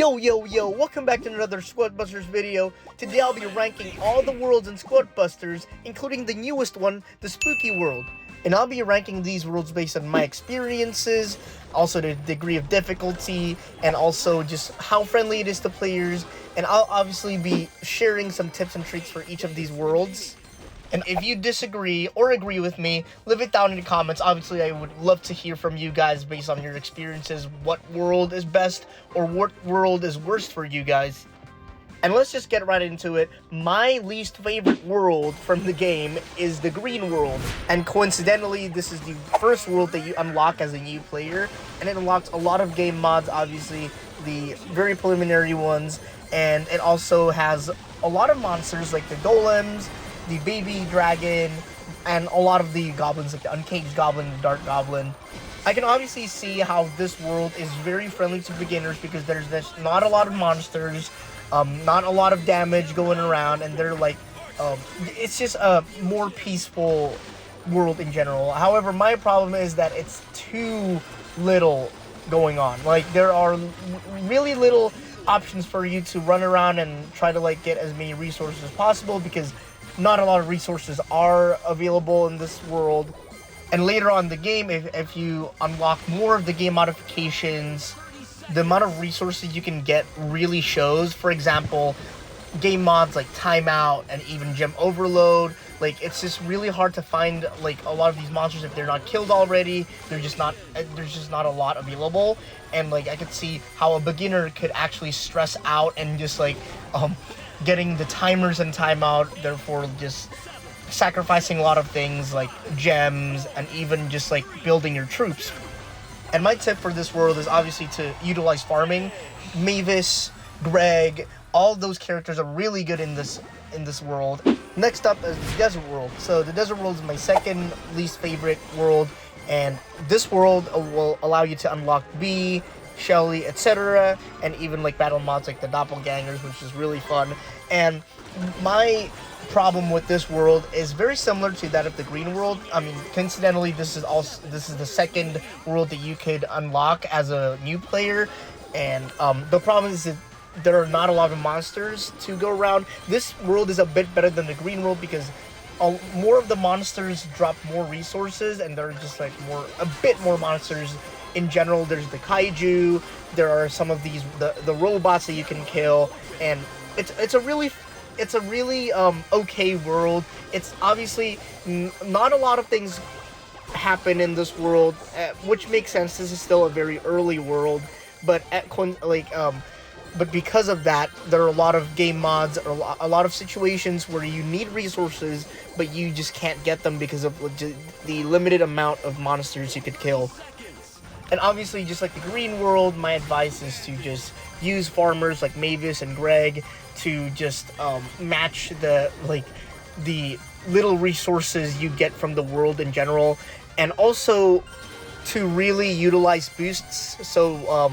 Yo, welcome back to another Squad Busters video. Today I'll be ranking all the worlds in Squad Busters, including the newest one, the Spooky World. And I'll be ranking these worlds based on my experiences, also the degree of difficulty, and also just how friendly it is to players. And I'll obviously be sharing some tips and tricks for each of these worlds. And if you disagree or agree with me, leave it down in the comments. Obviously, I would love to hear from you guys based on your experiences. What world is best or what world is worst for you guys? And let's just get right into it. My least favorite world from the game is the Green World. And coincidentally, this is the first world that you unlock as a new player. And it unlocks a lot of game mods, obviously, the very preliminary ones. And it also has a lot of monsters like the golems, the baby dragon, and a lot of the goblins like the uncaged goblin and the dark goblin. I can obviously see how this world is very friendly to beginners because there's not a lot of monsters, not a lot of damage going around, and they're like, it's just a more peaceful world in general. However, my problem is that it's too little going on. Like, there are really little options for you to run around and try to like get as many resources as possible because not a lot of resources are available in this world. And later on in the game, if you unlock more of the game modifications, the amount of resources you can get really shows. For example, game mods like Timeout and even Gem Overload. Like, it's just really hard to find like a lot of these monsters if they're not killed already. There's just not a lot available. And like, I could see how a beginner could actually stress out and just like getting the timers and timeout, therefore just sacrificing a lot of things like gems and even just like building your troops. And my tip for this world is obviously to utilize farming. Mavis, Greg, all of those characters are really good in this world. Next up is the Desert World. So the Desert World is my second least favorite world, and this world will allow you to unlock Bee, Shelly, etc., and even like battle mods like the doppelgangers, which is really fun. And my problem with this world is very similar to that of the Green World. I mean, coincidentally, this is the second world that you could unlock as a new player, and the problem is that there are not a lot of monsters to go around. This world is a bit better than the Green World because more of the monsters drop more resources, and there are just like a bit more monsters. In general, there's the kaiju, there are some of these the robots that you can kill, and it's a really okay world. It's obviously not a lot of things happen in this world, which makes sense. This is still a very early world, but but because of that, there are a lot of game mods or a lot of situations where you need resources, but you just can't get them because of the limited amount of monsters you could kill. And obviously, just like the Green World, my advice is to just use farmers like Mavis and Greg to just match the little resources you get from the world in general, and also to really utilize boosts. So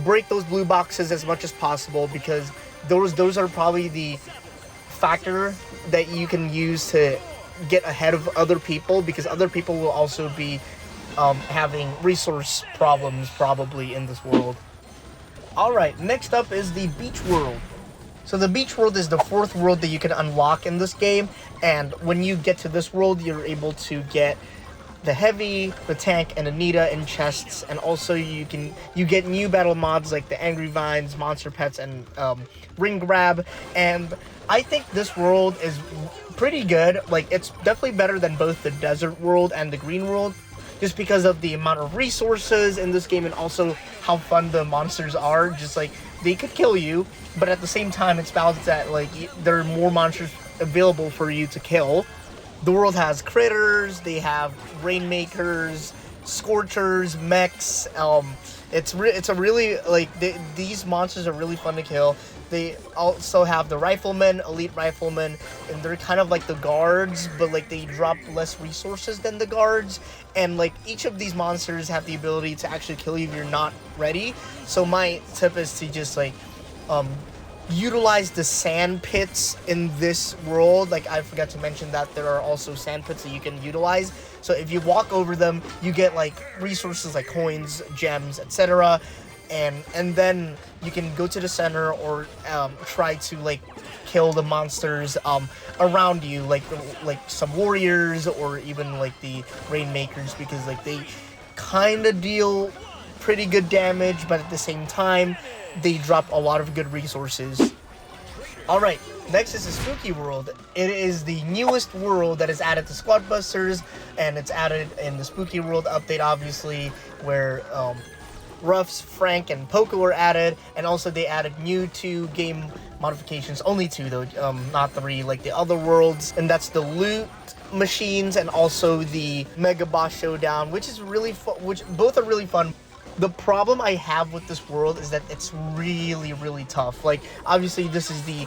break those blue boxes as much as possible because those are probably the factor that you can use to get ahead of other people, because other people will also be having resource problems probably in this world. Alright, next up is the Beach World. So the Beach World is the fourth world that you can unlock in this game, and when you get to this world, you're able to get the Heavy, the Tank, and Anita in chests, and also you get new battle mods like the Angry Vines, Monster Pets, and Ring Grab. And I think this world is pretty good. Like, it's definitely better than both the Desert World and the Green World, just because of the amount of resources in this game and also how fun the monsters are. Just like, they could kill you, but at the same time it's balanced that like there are more monsters available for you to kill. The world has critters, they have rainmakers, scorchers, mechs. It's a really like these monsters are really fun to kill. They also have the riflemen, elite riflemen, and they're kind of like the guards, but like they drop less resources than the guards. And like each of these monsters have the ability to actually kill you if you're not ready. So my tip is to just like utilize the sand pits in this world. Like, I forgot to mention that there are also sand pits that you can utilize. So if you walk over them, you get like resources like coins, gems, etc. and then you can go to the center or try to like kill the monsters around you, like some warriors or even like the rainmakers, because like they kind of deal pretty good damage, but at the same time they drop a lot of good resources. Alright, next is the Spooky World. It is the newest world that is added to Squad Busters, and it's added in the Spooky World update, obviously, where Ruffs, Frank, and Poco are added, and also they added new 2 game modifications, only 2 though, not 3, like the other worlds, and that's the loot machines and also the Mega Boss Showdown, which is really fun, which both are really fun. The problem I have with this world is that it's really, really tough. Like, obviously, this is the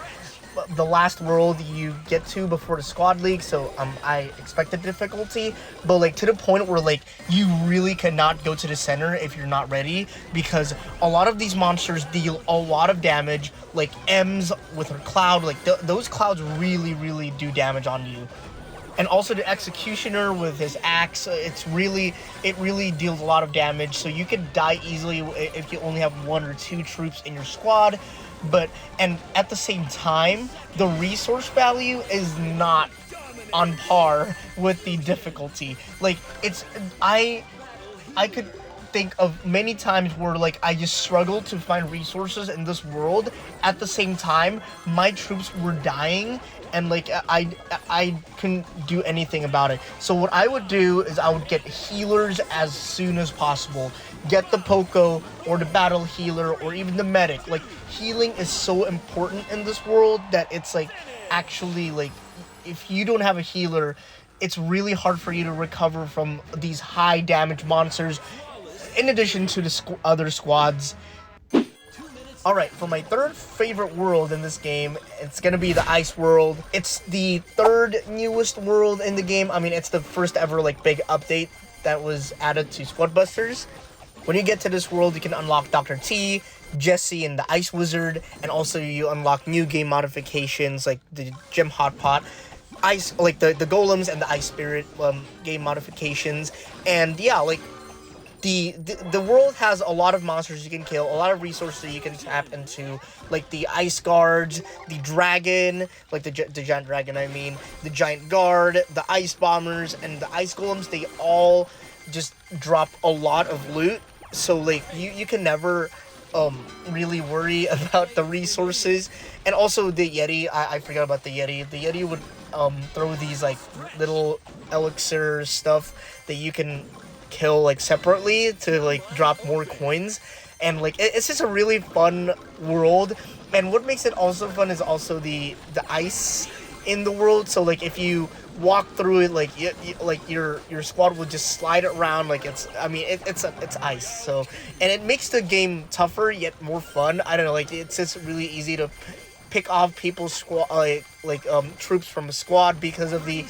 last world you get to before the Squad League, so I expected difficulty, but like to the point where like you really cannot go to the center if you're not ready, because a lot of these monsters deal a lot of damage, like Ems with her cloud, like those clouds really, really do damage on you. And also the Executioner with his axe, it really deals a lot of damage, so you could die easily if you only have 1 or 2 troops in your squad. And at the same time, the resource value is not on par with the difficulty. Like, I could think of many times where like I just struggled to find resources in this world. At the same time, my troops were dying, and like I couldn't do anything about it. So what I would do is I would get healers as soon as possible. Get the Poco or the battle healer or even the medic. Like, healing is so important in this world that it's like actually like if you don't have a healer, it's really hard for you to recover from these high damage monsters, in addition to the other squads. Alright, for my third favorite world in this game, it's gonna be the Ice World. It's the 3rd newest world in the game. I mean, it's the first ever like big update that was added to Squad Busters. When you get to this world, you can unlock Dr. T, Jesse, and the Ice Wizard, and also you unlock new game modifications like the Gem Hot Pot, Ice, like the Golems and the Ice Spirit game modifications. And yeah, like the world has a lot of monsters you can kill, a lot of resources you can tap into, like the Ice Guards, the Dragon, like the Giant Dragon, I mean, the Giant Guard, the Ice Bombers, and the Ice Golems. They all just drop a lot of loot, so like you can never really worry about the resources. And also the Yeti, I forgot about the Yeti. The Yeti would throw these like little elixir stuff that you can kill like separately to like drop more coins, and like it's just a really fun world. And what makes it also fun is also the ice in the world. So like if you walk through it, like your squad will just slide around like it's ice. So, and it makes the game tougher yet more fun. I don't know, like it's just really easy to pick off people's squad, troops from a squad because of the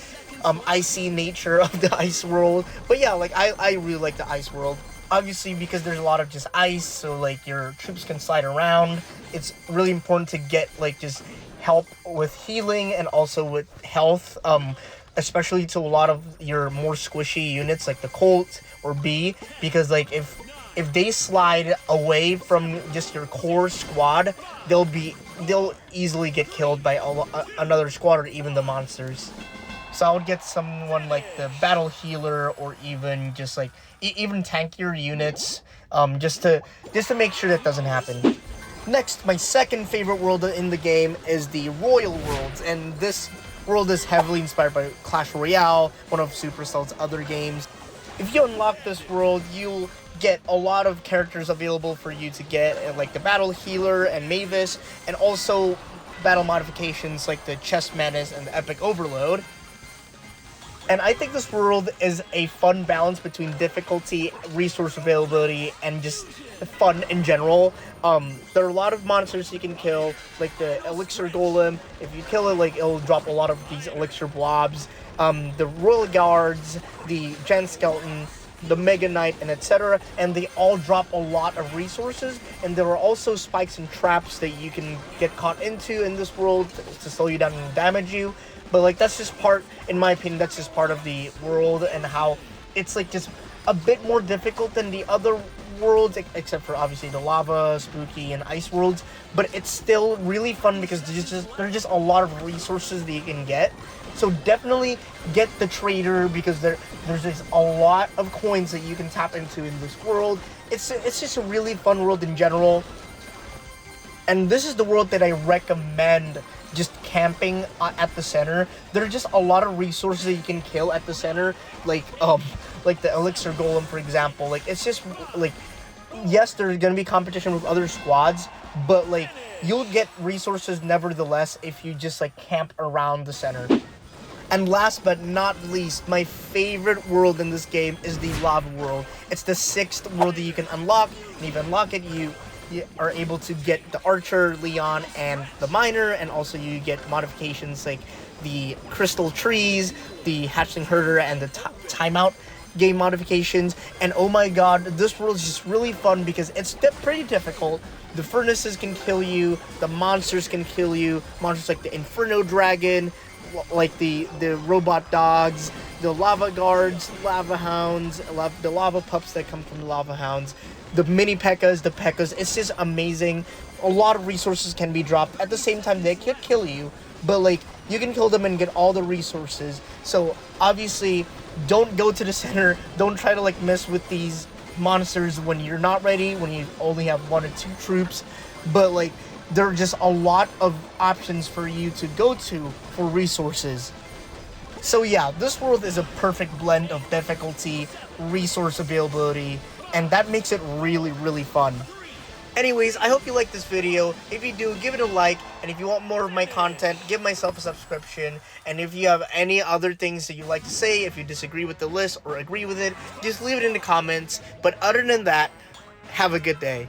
icy nature of the Ice World. But yeah, like I really like the Ice World, obviously, because there's a lot of just ice, so like your troops can slide around. It's really important to get like just help with healing and also with health, especially to a lot of your more squishy units like the Colt or B, because like if they slide away from just your core squad, they'll easily get killed by another squad or even the monsters. So I would get someone like the battle healer or even just like even tankier units, just to make sure that doesn't happen. Next, my second favorite world in the game is the Royal Worlds, and this world is heavily inspired by Clash Royale, one of Supercell's other games. If you unlock this world, you'll get a lot of characters available for you to get, like the battle healer and Mavis, and also battle modifications like the Chest Menace and the Epic Overload. And I think this world is a fun balance between difficulty, resource availability, and just fun in general. There are a lot of monsters you can kill, like the Elixir Golem. If you kill it, like it'll drop a lot of these Elixir blobs. The Royal Guards, the Giant Skeleton, the Mega Knight, and etc. And they all drop a lot of resources. And there are also spikes and traps that you can get caught into in this world to slow you down and damage you. But like that's just part, in my opinion, that's just part of the world and how it's like just a bit more difficult than the other worlds, except for obviously the lava, spooky, and ice worlds. But it's still really fun because there's just a lot of resources that you can get. So definitely get the trader because there's just a lot of coins that you can tap into in this world. It's just a really fun world in general. And this is the world that I recommend just camping at the center. There are just a lot of resources that you can kill at the center, like the elixir golem, for example. Like, it's just like, yes, there's gonna be competition with other squads, but like, you'll get resources nevertheless if you just like camp around the center. And last but not least, my favorite world in this game is the lava world. It's the 6th world that you can unlock, and if you unlock it, you are able to get the archer, Leon, and the miner, and also you get modifications like the crystal trees, the hatchling herder, and the timeout game modifications. And oh my god, this world is just really fun because it's pretty difficult. The furnaces can kill you, the monsters can kill you, monsters like the Inferno Dragon, like the robot dogs, the lava guards, lava hounds, the lava pups that come from the lava hounds, the mini P.E.K.K.A.s, the P.E.K.K.A.s. It's just amazing. A lot of resources can be dropped. At the same time, they could kill you, but like, you can kill them and get all the resources. So obviously, don't go to the center. Don't try to like mess with these monsters when you're not ready, when you only have 1 or 2 troops. But like, there are just a lot of options for you to go to for resources. So yeah, this world is a perfect blend of difficulty, resource availability, and that makes it really, really fun. Anyways, I hope you liked this video. If you do, give it a like, and if you want more of my content, give myself a subscription. And if you have any other things that you'd like to say, if you disagree with the list or agree with it, just leave it in the comments. But other than that, have a good day.